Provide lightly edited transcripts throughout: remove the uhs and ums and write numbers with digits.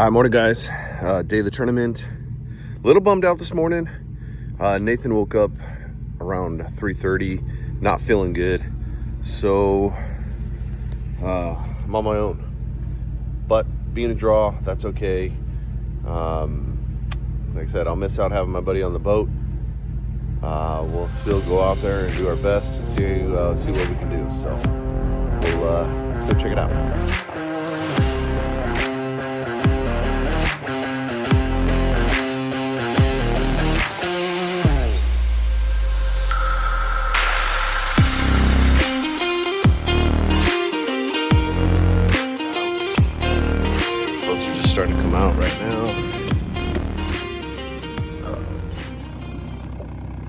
Hi, morning guys. Day of the tournament. A little bummed out this morning. Nathan woke up around 3:30, not feeling good. So I'm on my own. But being a draw, that's okay. Like I said, I'll miss out having my buddy on the boat. We'll still go out there and do our best and see what we can do. So let's go check it out. Starting to come out right now.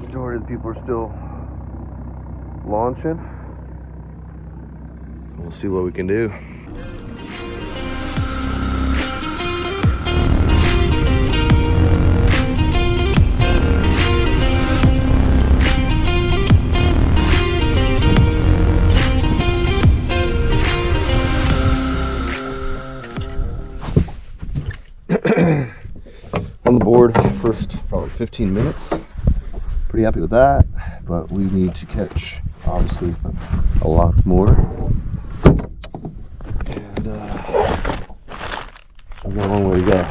Majority of the people are still launching. We'll see what we can do. On the board first probably 15 minutes. Pretty happy with that, but we need to catch obviously a lot more. And we've got a long way to go.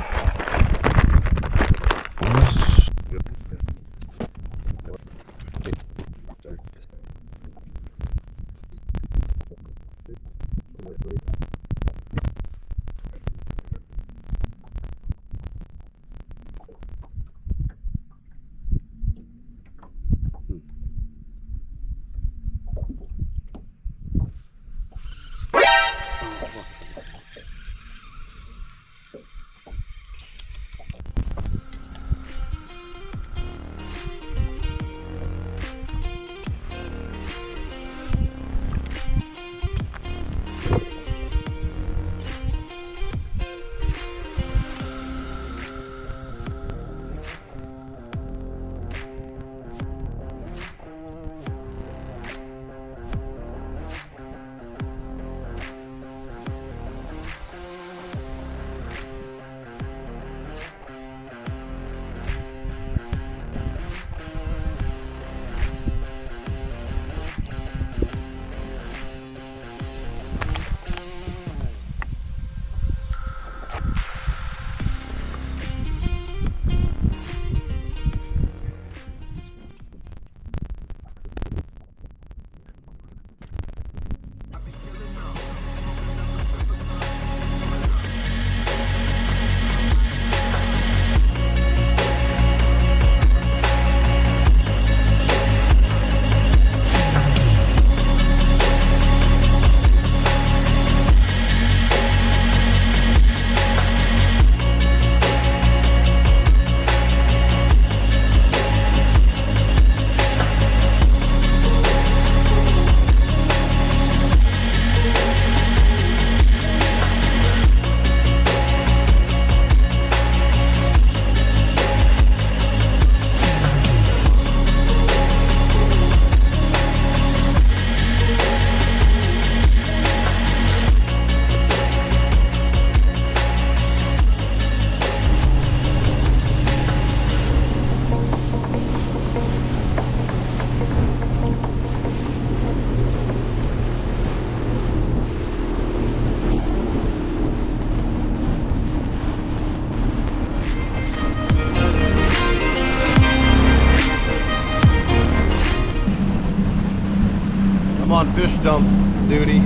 On fish dump duty.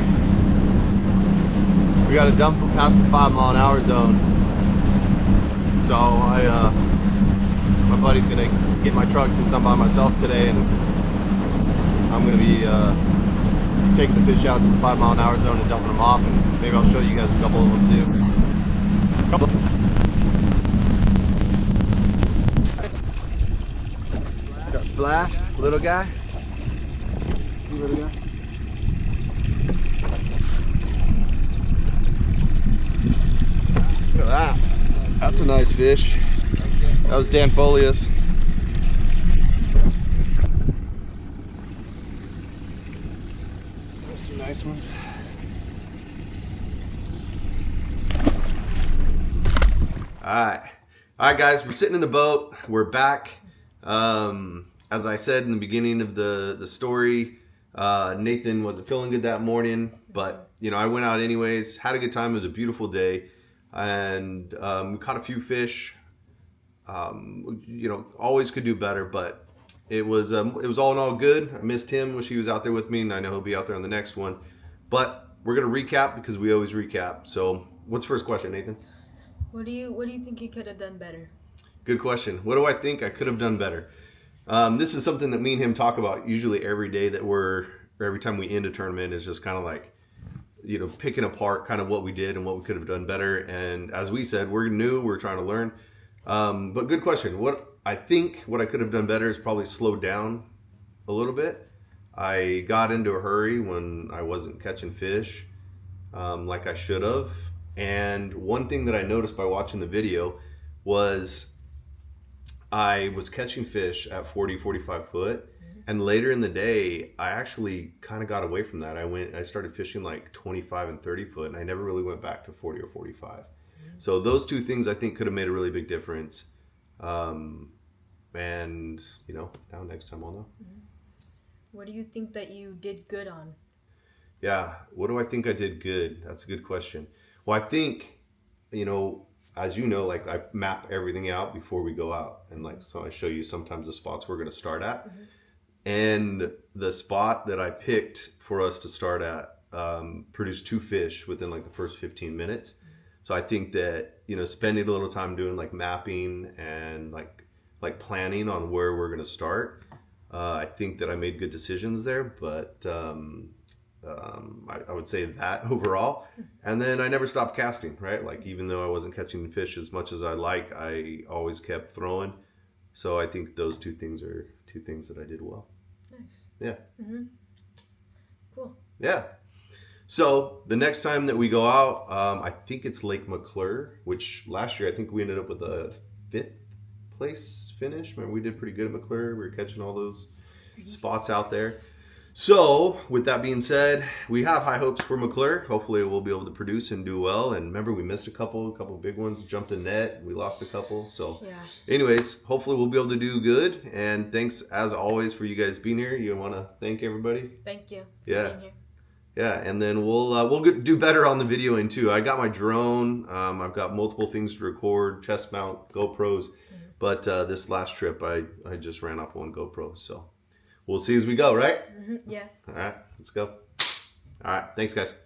We got to dump them past the 5-mile-an-hour zone. So my buddy's gonna get my truck since I'm by myself today, and I'm gonna be taking the fish out to the 5-mile-an-hour zone and dumping them off, and maybe I'll show you guys a couple of them too. Got splashed, little guy. Little guy. Look at that. That's a nice fish. That was Dan Folia's. Those two nice ones. Alright guys, we're sitting in the boat. We're back. As I said in the beginning of the story, Nathan wasn't feeling good that morning, but you know, I went out anyways, had a good time. It was a beautiful day, and we caught a few fish. You know, always could do better, but it was all in all good. I missed him, wish he was out there with me, and I know he'll be out there on the next one. But we're gonna recap because we always recap. So what's the first question, Nathan? What do you think you could have done better? Good question. What do I think I could have done better? This is something that me and him talk about usually every day every time we end a tournament, is just kind of like, you know, picking apart kind of what we did and what we could have done better. And as we said, we're new, we're trying to learn. But good question. What I could have done better is probably slow down a little bit. I got into a hurry when I wasn't catching fish like I should have. And one thing that I noticed by watching the video was I was catching fish at 40, 45 foot. And later in the day, I actually kind of got away from that. I started fishing like 25 and 30 foot, and I never really went back to 40 or 45. So those two things I think could have made a really big difference. And you know, now next time I'll know. What do you think that you did good on? Yeah, what do I think I did good? That's a good question. Well, I think, you know, as you know, like I map everything out before we go out. And like, so I show you sometimes the spots we're going to start at. And the spot that I picked for us to start at produced 2 fish within like the first 15 minutes. So I think that, you know, spending a little time doing like mapping and like planning on where we're going to start, I think that I made good decisions there. But I would say that overall. And then I never stopped casting, right? Like, even though I wasn't catching fish as much as I like, I always kept throwing. So I think those 2 things are 2 things that I did well. Nice. Yeah. Cool. Yeah. So the next time that we go out, I think it's Lake McClure, which last year I think we ended up with a 5th place finish. Remember, we did pretty good at McClure. We were catching all those spots out there. So with that being said, we have high hopes for McClure. Hopefully we'll be able to produce and do well. And remember, we missed a couple big ones, jumped a net, we lost a couple. So anyways, hopefully we'll be able to do good. And thanks as always for you guys being here. You want to thank everybody? Thank you for being here. Yeah, and then we'll do better on the videoing too. I got my drone. I've got multiple things to record, chest mount, GoPros. But this last trip, I just ran off one GoPro. So we'll see as we go, right? Yeah. All right, let's go. All right, thanks guys.